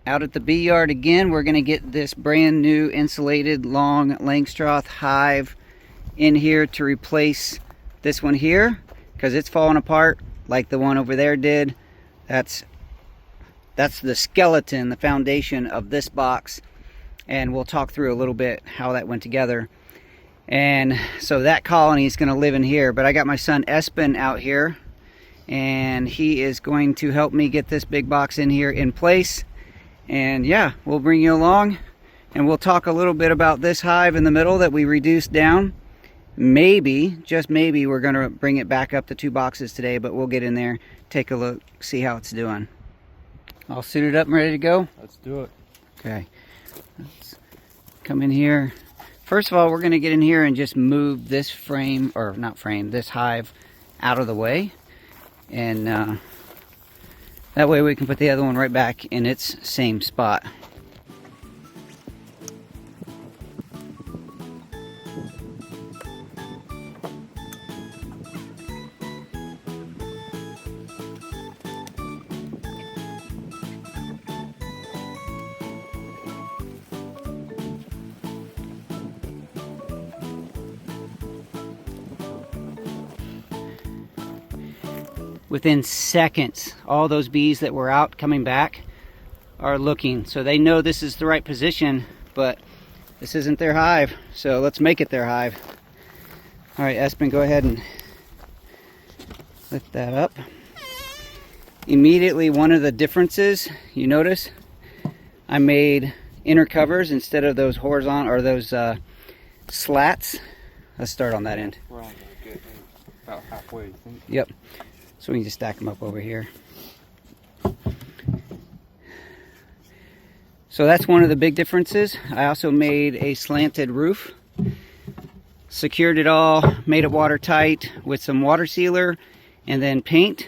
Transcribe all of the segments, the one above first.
Out at the bee yard again. We're going to get this brand new insulated long Langstroth hive in here to replace this one here, because it's falling apart like the one over there did. That's the skeleton, the foundation of this box, and we'll talk through a little bit how that went together. And so that colony is going to live in here, but I got my son Espen out here, and he is going to help me get this big box in here in place. And yeah, we'll bring you along and we'll talk a little bit about this hive in the middle that we reduced down. Maybe, just maybe, we're going to bring it back up to 2 boxes today, but we'll get in there, take a look, see how it's doing. All suited up and ready to go? Let's do it. Okay, let's come in here. First of all, we're going to get in here and just move this frame, or not frame, this hive out of the way. And that way we can put the other one right back in its same spot. Within seconds, all those bees that were out coming back are looking. So they know this is the right position, but this isn't their hive. So let's make it their hive. All right, Espen, go ahead and lift that up. Immediately, one of the differences, you notice, I made inner covers instead of those horizontal, or those slats. Let's start on that end. We're only gonna get about halfway, you think? Yep. So we can just stack them up over here. So that's one of the big differences. I also made a slanted roof, secured it all, made it watertight with some water sealer and then paint.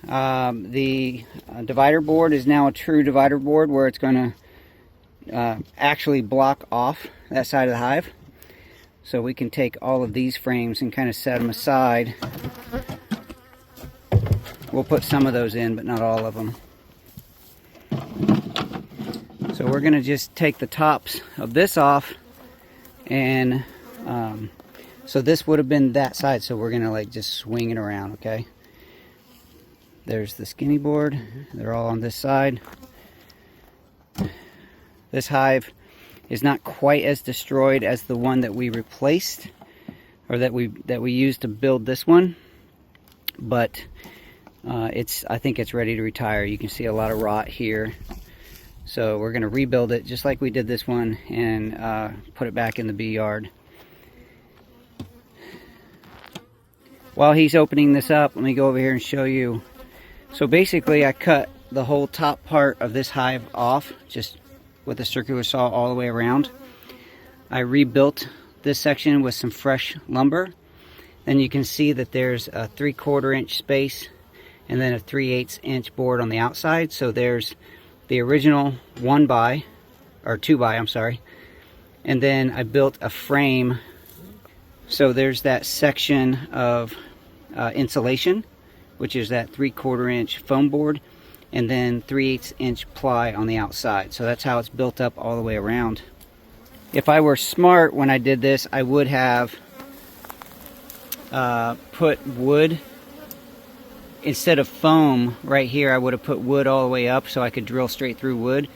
The divider board is now a true divider board where it's going to actually block off that side of the hive. So we can take all of these frames and kind of set them aside. We'll put some of those in, but not all of them. So we're going to just take the tops of this off, and so this would have been that side, so we're going to like just swing it around, okay? There's the skinny board. They're all on this side. This hive is not quite as destroyed as the one that we replaced, or that we used to build this one, but I think it's ready to retire. You can see a lot of rot here. So we're going to rebuild it just like we did this one and put it back in the bee yard. While he's opening this up, let me go over here and show you. So basically I cut the whole top part of this hive off just with a circular saw all the way around. I rebuilt this section with some fresh lumber. Then you can see that there's a 3/4 inch space and then a 3/8 inch board on the outside. So there's the original 1x, or 2x, I'm sorry. And then I built a frame. So there's that section of insulation, which is that 3/4 inch foam board, and then 3/8 inch ply on the outside. So that's how it's built up all the way around. If I were smart when I did this, I would have put wood. Instead of foam right here, I would have put wood all the way up so I could drill straight through wood,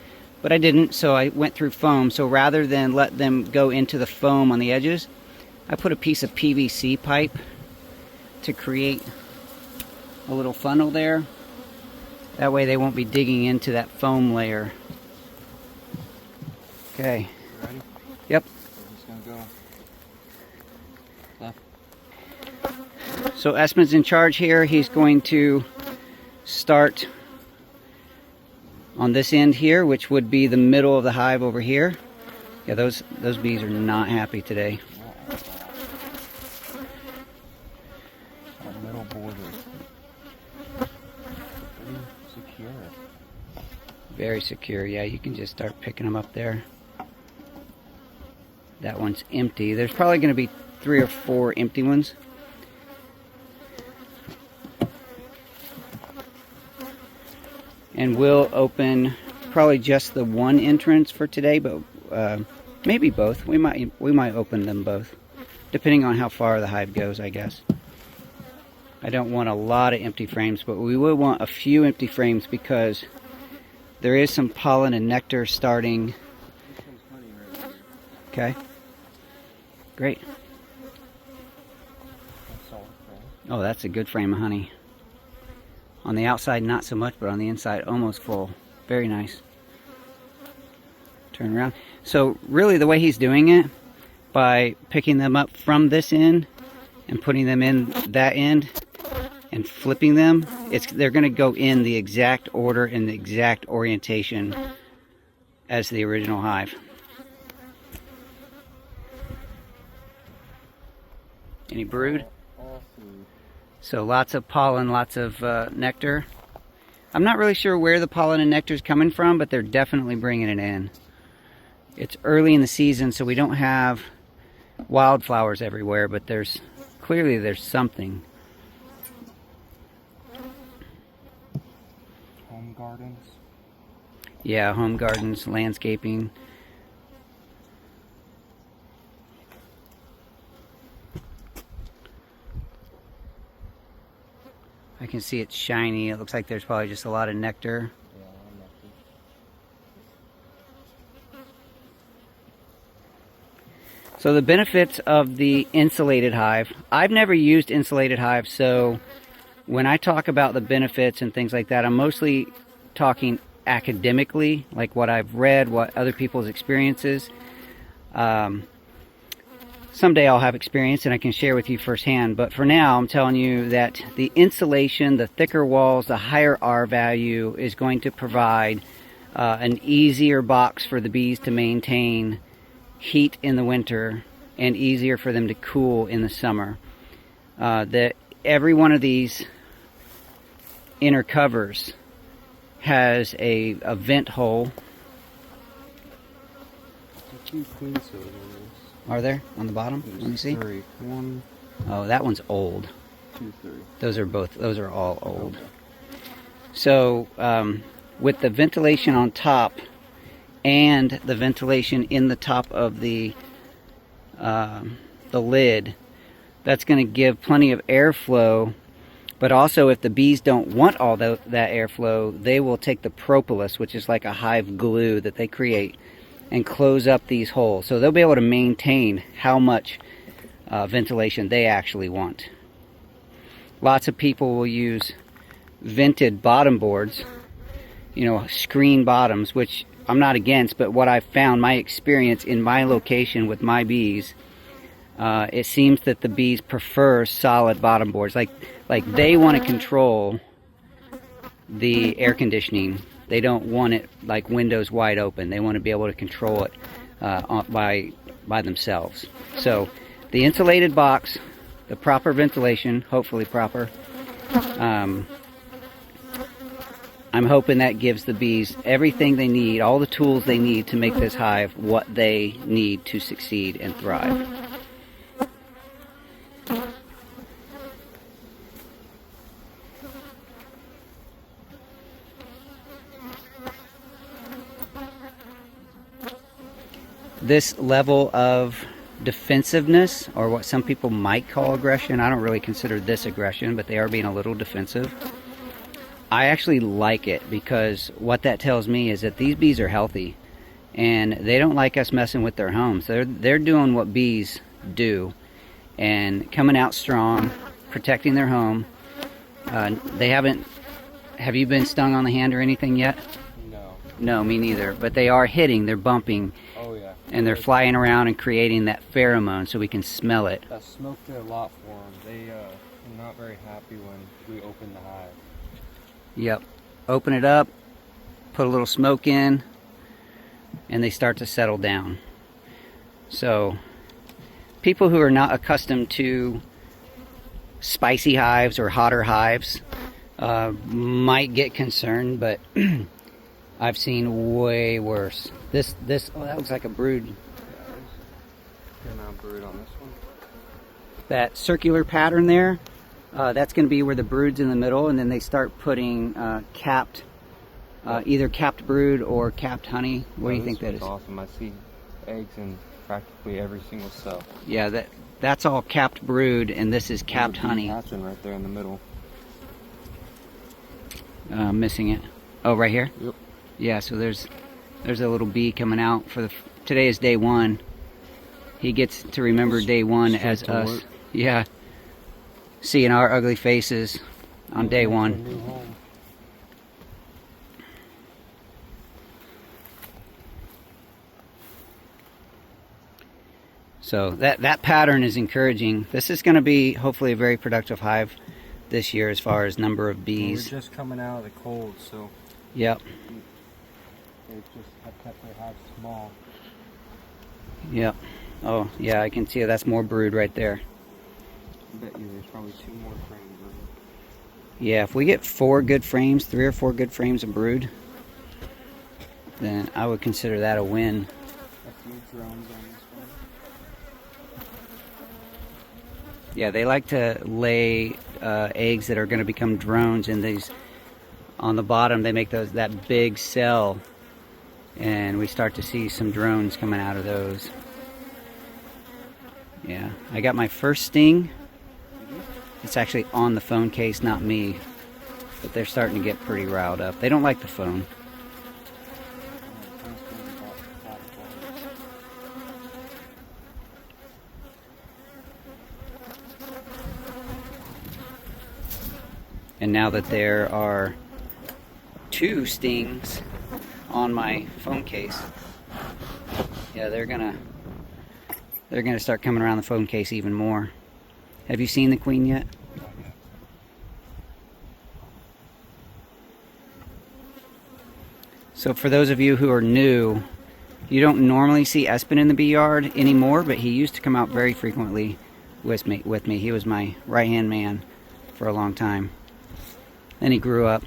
but I didn't, so I went through foam. So rather than let them go into the foam on the edges, I put a piece of PVC pipe to create a little funnel there. That way they won't be digging into that foam layer. Okay. Ready? Yep. We're just gonna go left. So Espen's in charge here. He's going to start on this end here, which would be the middle of the hive over here. Yeah, those bees are not happy today. That middle board is pretty secure. Very secure. Yeah, you can just start picking them up there. That one's empty. There's probably going to be 3 or 4 empty ones. And we'll open probably just the one entrance for today, but maybe both. We might open them both, depending on how far the hive goes, I guess. I don't want a lot of empty frames, but we will want a few empty frames because there is some pollen and nectar starting. Okay. Great. Oh, that's a good frame of honey. On the outside, not so much, but on the inside, almost full. Very nice. Turn around. So really the way he's doing it, by picking them up from this end and putting them in that end and flipping them, they're going to go in the exact order and the exact orientation as the original hive. Any brood? So lots of pollen, lots of nectar. I'm not really sure where the pollen and nectar is coming from, but they're definitely bringing it in. It's early in the season, so we don't have wildflowers everywhere, but clearly there's something. Home gardens? Yeah, home gardens, landscaping. I can see it's shiny. It looks like there's probably just a lot of nectar. Yeah, nectar. So the benefits of the insulated hive. I've never used insulated hive, so when I talk about the benefits and things like that, I'm mostly talking academically, like what I've read, what other people's experiences. Someday I'll have experience and I can share with you firsthand, but for now I'm telling you that the insulation, the thicker walls, the higher R value is going to provide an easier box for the bees to maintain heat in the winter and easier for them to cool in the summer. Every one of these inner covers has a vent hole. Are there on the bottom? Let me see. One. Oh, that one's old. 2, 3. Those are all old. So with the ventilation on top and the ventilation in the top of the lid, that's going to give plenty of airflow. But also, if the bees don't want all that airflow, they will take the propolis, which is like a hive glue that they create, and close up these holes. So they'll be able to maintain how much ventilation they actually want. Lots of people will use vented bottom boards, screen bottoms, which I'm not against, but what I've found, my experience in my location with my bees, it seems that the bees prefer solid bottom boards. Like they want to control the air conditioning. They don't want it like windows wide open. They want to be able to control it by themselves. So the insulated box, the proper ventilation, hopefully proper. I'm hoping that gives the bees everything they need, all the tools they need to make this hive what they need to succeed and thrive. This level of defensiveness, or what some people might call aggression, I don't really consider this aggression, but they are being a little defensive. I actually like it because what that tells me is that these bees are healthy and they don't like us messing with their homes. They're doing what bees do and coming out strong, protecting their home. Have you been stung on the hand or anything yet? No. No, me neither. But they are hitting, they're bumping. Oh yeah. And they're flying around and creating that pheromone so we can smell it. That smoke did a lot for them. They are not very happy when we open the hive. Yep. Open it up, put a little smoke in, and they start to settle down. So people who are not accustomed to spicy hives or hotter hives might get concerned, but I've seen way worse. Oh, that looks like a brood. Brood on this one. That circular pattern there, that's going to be where the brood's in the middle, and then they start putting capped Either capped brood or capped honey. What do you think that is? That's awesome. I see eggs in practically every single cell. Yeah, that's all capped brood, and this is capped honey. Hatching right there in the middle. Missing it. Oh, right here? Yep. Yeah, so there's a little bee coming out for today is day 1. He gets to remember day 1 as us. Work. Yeah. Seeing our ugly faces on day 1. So that pattern is encouraging. This is going to be hopefully a very productive hive this year as far as number of bees. We're just coming out of the cold, so yep. They just have kept their hive small. Yep. Oh yeah, I can see that's more brood right there. I bet you there's probably 2 more frames. Yeah, if we get 4 good frames, 3 or 4 good frames of brood, then I would consider that a win. A few drones on this one. Yeah, they like to lay eggs that are going to become drones in these. On the bottom, they make that big cell, and we start to see some drones coming out of those. Yeah, I got my first sting. It's actually on the phone case, not me, but they're starting to get pretty riled up. They don't like the phone. And now that there are 2 stings on my phone case, yeah, they're gonna start coming around the phone case even more. Have you seen the queen yet? So for those of you who are new, you don't normally see Espen in the bee yard anymore, but he used to come out very frequently with me. He was my right-hand man for a long time. Then he grew up.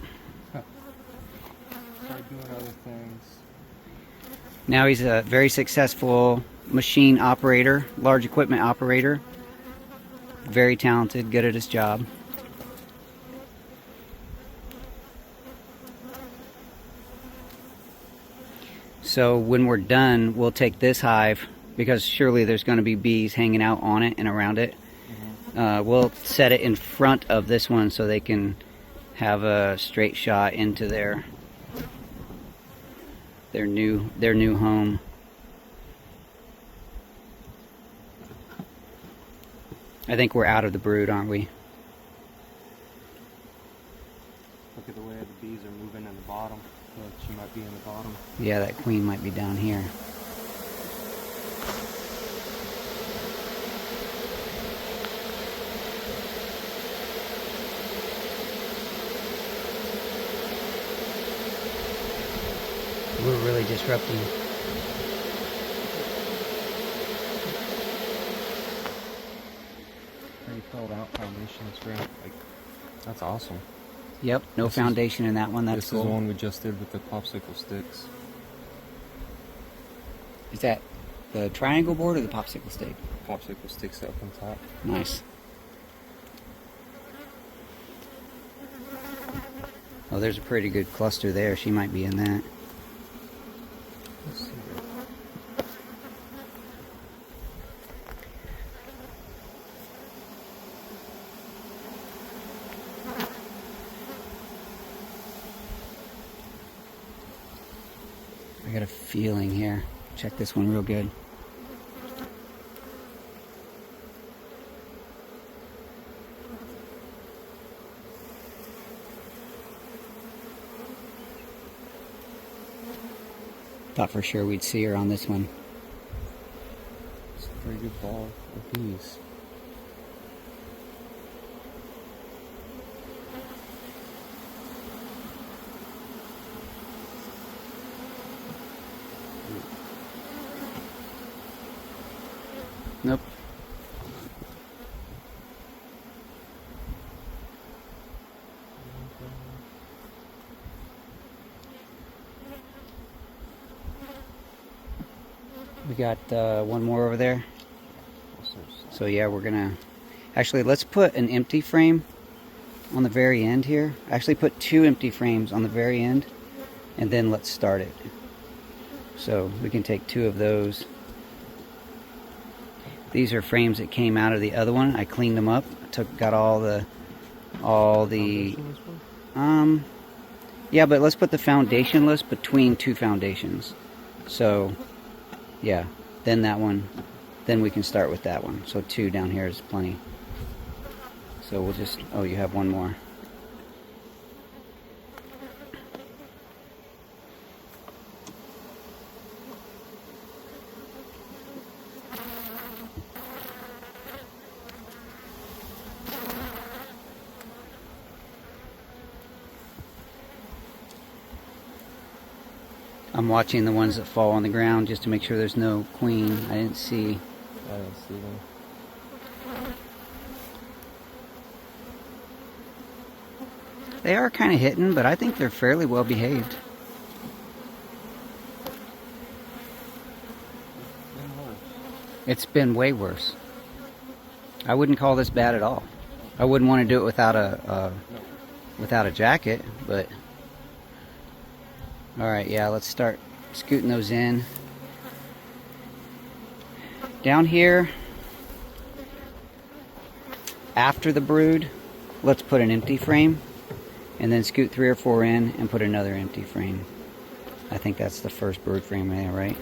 Started doing other things. Now he's a very successful machine operator, large equipment operator. Very talented, good at his job. So when we're done, we'll take this hive, because surely there's going to be bees hanging out on it and around it. We'll set it in front of this one so they can have a straight shot into their new home. I think we're out of the brood, aren't we? Look at the way the bees are moving in the bottom. Look, she might be in the bottom. Yeah, that queen might be down here. We're really disrupting. Pretty filled out foundation. It's great. Like, that's awesome. Yep, no foundation in that one. That's cool. This is the one we just did with the popsicle sticks. Is that the triangle board or the popsicle stick? Popsicle sticks up on top. Nice. Oh, there's a pretty good cluster there. She might be in that. Let's see here. I got a feeling here. Check this one real good. Thought for sure we'd see her on this one. It's a very good ball of bees. Nope. We got one more over there. So yeah, we're gonna actually, let's put an empty frame on the very end here. Actually put 2 empty frames on the very end and then let's start it. So we can take 2 of those. These are frames that came out of the other one. I cleaned them up. Got all the yeah, but let's put the foundationless between 2 foundations. So yeah, then that one, then we can start with that one. So 2 down here is plenty. So we'll just, oh, you have one more. I'm watching the ones that fall on the ground just to make sure there's no queen. I didn't see them. They are kind of hitting, but I think they're fairly well behaved. It's been way worse. I wouldn't call this bad at all. I wouldn't want to do it without a jacket, but all right, yeah, let's start scooting those in. Down here, after the brood, let's put an empty frame, and then scoot 3 or 4 in and put another empty frame. I think that's the first brood frame there, right?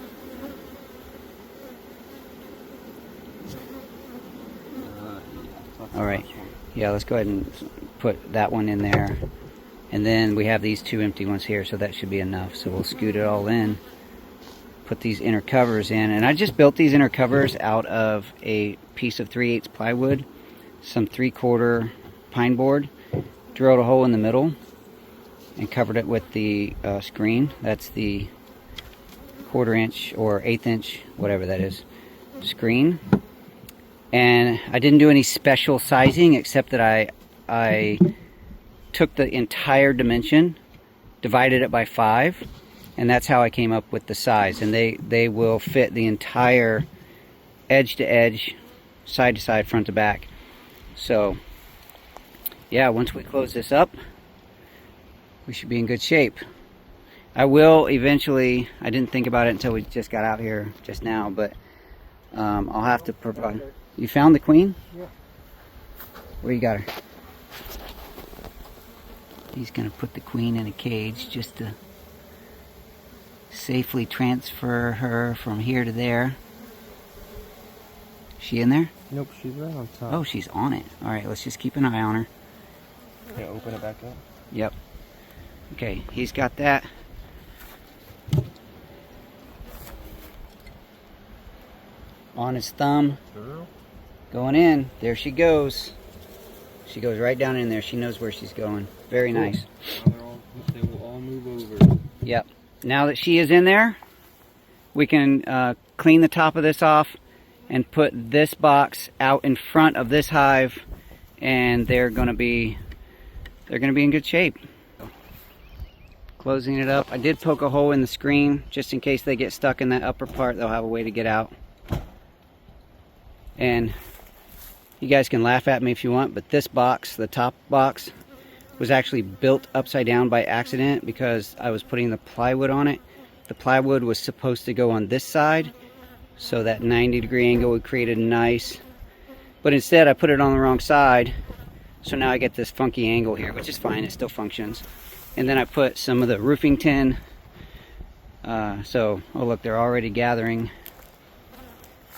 All right, yeah, let's go ahead and put that one in there. And then we have these 2 empty ones here, so that should be enough. So we'll scoot it all in, put these inner covers in. And I just built these inner covers out of a piece of 3/8 plywood, some 3/4 pine board, drilled a hole in the middle, and covered it with the screen. That's the 1/4 inch or 1/8 inch, whatever that is, screen. And I didn't do any special sizing except that I took the entire dimension, divided it by 5, and that's how I came up with the size. And they will fit the entire edge to edge, side to side, front to back. So yeah, once we close this up, we should be in good shape. I will eventually, I didn't think about it until we just got out here just now, but I'll have to provide. You found the queen? Yeah. Where you got her? He's going to put the queen in a cage just to safely transfer her from here to there. She in there? Nope, she's right on top. Oh, she's on it. All right, let's just keep an eye on her. Yeah, open it back up. Yep. Okay, he's got that. On his thumb. Girl. Going in. There she goes. She goes right down in there. She knows where she's going. Very Cool. nice. Now they will all move over. Yep. Now that she is in there, we can clean the top of this off and put this box out in front of this hive, and they're going to be in good shape. Closing it up. I did poke a hole in the screen just in case they get stuck in that upper part. They'll have a way to get out. And you guys can laugh at me if you want, but this box, the top box, was actually built upside down by accident because I was putting the plywood on it. The plywood was supposed to go on this side, so that 90-degree angle would create a nice, but instead I put it on the wrong side, so now I get this funky angle here, which is fine, it still functions. And then I put some of the roofing tin, oh look, they're already gathering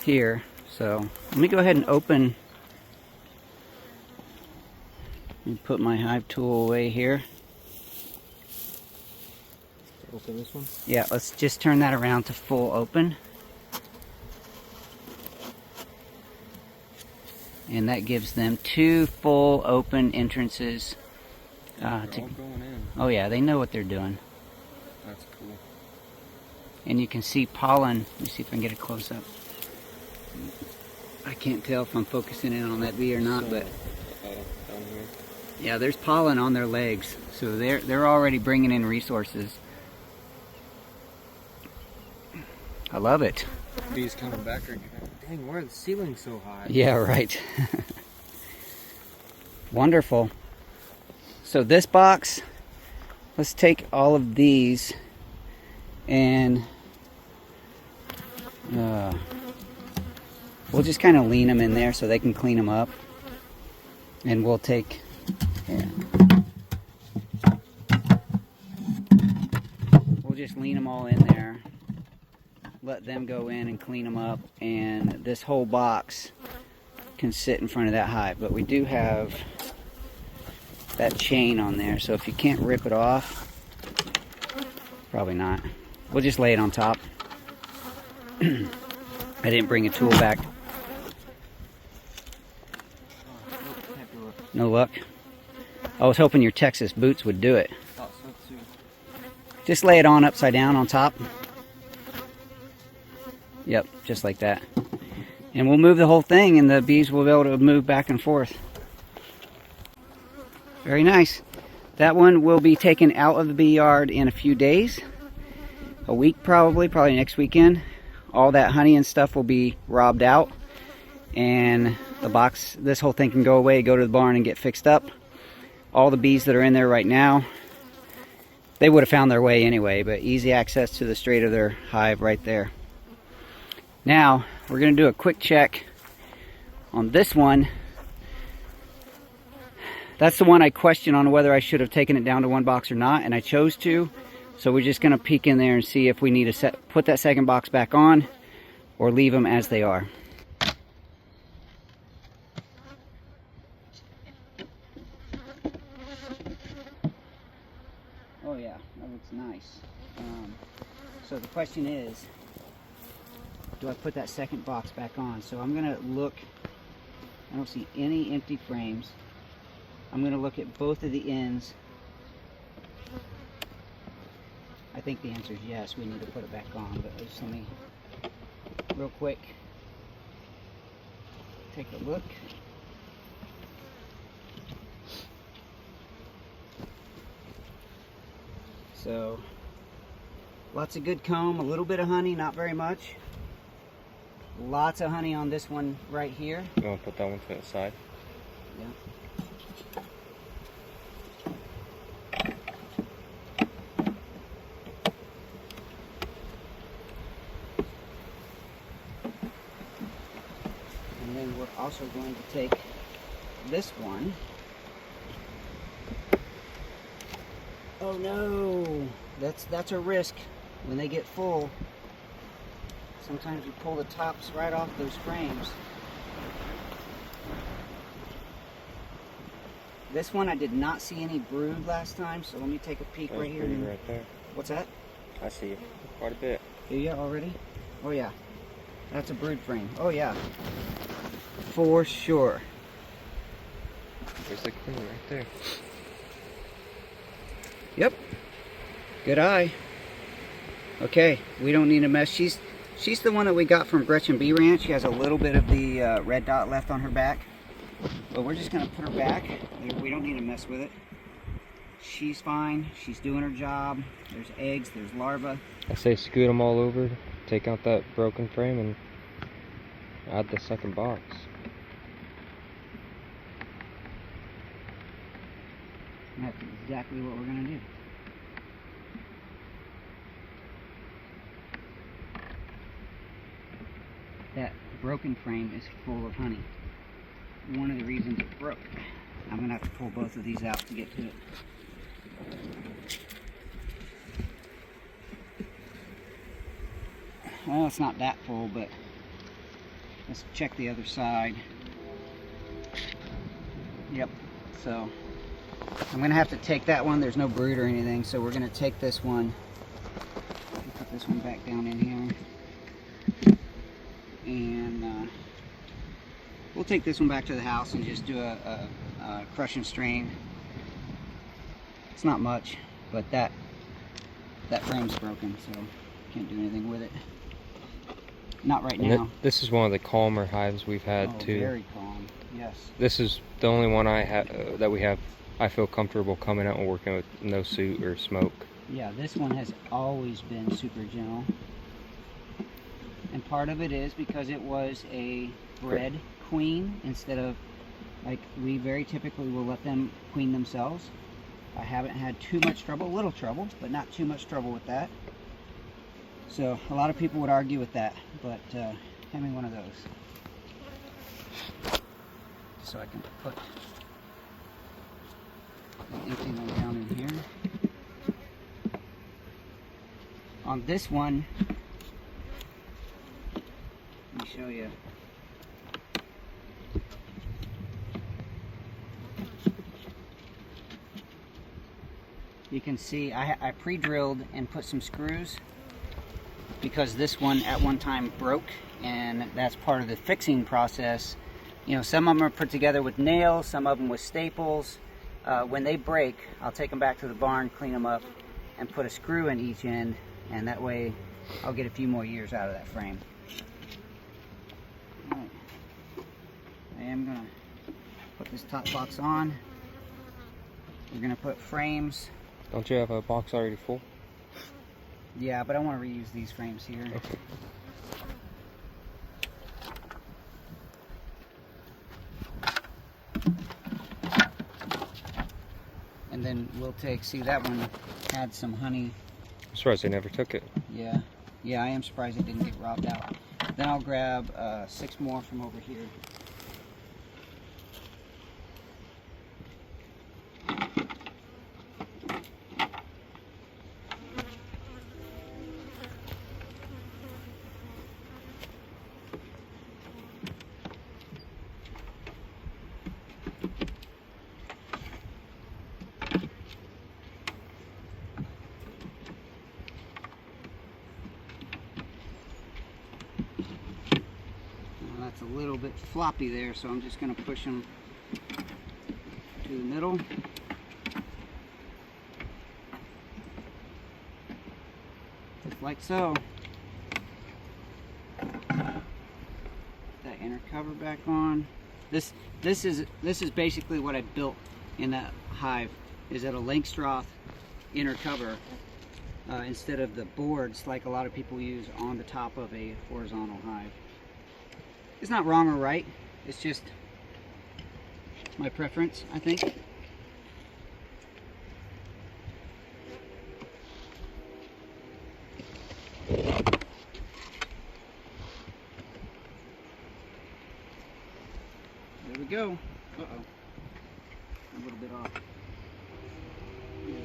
here. So let me go ahead and open. Let me put my hive tool away here. Open this one? Yeah, let's just turn that around to full open. And that gives them 2 full open entrances. They're all going in. Oh yeah, they know what they're doing. That's cool. And you can see pollen. Let me see if I can get a close up. I can't tell if I'm focusing in on that bee or not, but down here. yeah, there's pollen on their legs, so they're already bringing in resources. I love it. Bees coming back. Dang, why are the ceilings so high? Yeah, right. Wonderful. So this box, let's take all of these And we'll just kind of lean them in there so they can clean them up. And we'll take, here. We'll just lean them all in there, let them go in and clean them up, and this whole box can sit in front of that hive. But we do have that chain on there, so if you can't rip it off, probably not. We'll just lay it on top. I didn't bring a tool back. No luck? I was hoping your Texas boots would do it. Just lay it on upside down on top. Yep, just like that. And we'll move the whole thing and the bees will be able to move back and forth. Very nice. That one will be taken out of the bee yard in a few days. A week probably next weekend. All that honey and stuff will be robbed out. And the box, this whole thing can go away, go to the barn and get fixed up. All the bees that are in there right now, they would have found their way anyway, but easy access to the straight of their hive right there. Now, we're going to do a quick check on this one. That's the one I question on whether I should have taken it down to one box or not, and I chose to. So we're just going to peek in there and see if we need to put that second box back on or leave them as they are. Oh yeah, that looks nice. So the question is, do I put that second box back on? So I'm going to look. I don't see any empty frames. I'm going to look at both of the ends. I think the answer is yes, we need to put it back on, but just let me real quick take a look. So lots of good comb, a little bit of honey, not very much. Lots of honey on this one right here. You want to put that one to the side? Yeah. And then we're also going to take this one. Oh no, that's a risk when they get full. Sometimes you pull the tops right off those frames. This one I did not see any brood last time, so let me take a peek right here. Right there. What's that? I see quite a bit. Do you already? Oh yeah, that's a brood frame. Oh yeah, for sure. There's the queen right there. Yep. Good eye. Okay, we don't need to mess. She's the one that we got from Gretchen Bee Ranch. She has a little bit of the red dot left on her back. But we're just going to put her back. We don't need to mess with it. She's fine. She's doing her job. There's eggs. There's larvae. I say scoot them all over. Take out that broken frame and add the second box. And that's exactly what we're going to do. That broken frame is full of honey. One of the reasons it broke. I'm going to have to pull both of these out to get to it. Well, it's not that full, but let's check the other side. Yep, so I'm going to have to take that one. There's no brood or anything, so we're going to take this one. Put this one back down in here. And we'll take this one back to the house and just do a crush and strain. It's not much, but that frame's broken, so can't do anything with it. Not right now. This is one of the calmer hives we've had too. Very calm. Yes. This is the only one I have that we have. I feel comfortable coming out and working with no soot or smoke. Yeah, this one has always been super gentle. And part of it is because it was a bred queen instead of, like, we very typically will let them queen themselves. I haven't had too much trouble, a little trouble, but not too much trouble with that. So a lot of people would argue with that, but hand me one of those so I can put an empty one down in here. On this one, let me show you. You can see I pre-drilled and put some screws because this one at one time broke, and that's part of the fixing process. You know, some of them are put together with nails, some of them with staples. When they break, I'll take them back to the barn, clean them up, and put a screw in each end, and that way I'll get a few more years out of that frame. All right. I am gonna put this top box on. We're gonna put frames. Don't you have a box already full? Yeah, but I want to reuse these frames here. Okay. And then we'll take, see that one had some honey. I'm surprised they never took it. Yeah, I am surprised it didn't get robbed out. Then I'll grab 6 more from over here. That's a little bit floppy there, so I'm just going to push them to the middle. Just like so. Put that inner cover back on. This is basically what I built in that hive, is that a Langstroth inner cover instead of the boards like a lot of people use on the top of a horizontal hive. It's not wrong or right, it's just my preference, I think. There we go. Uh-oh. A little bit off. There we go.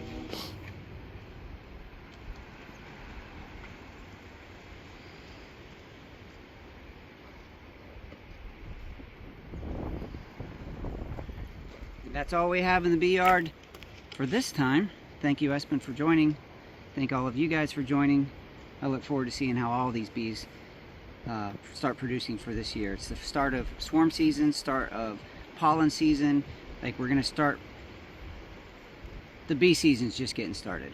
That's all we have in the bee yard for this time. Thank you, Espen, for joining. Thank all of you guys for joining. I look forward to seeing how all these bees start producing for this year. It's the start of swarm season, start of pollen season. Like, we're gonna start, the bee season's just getting started.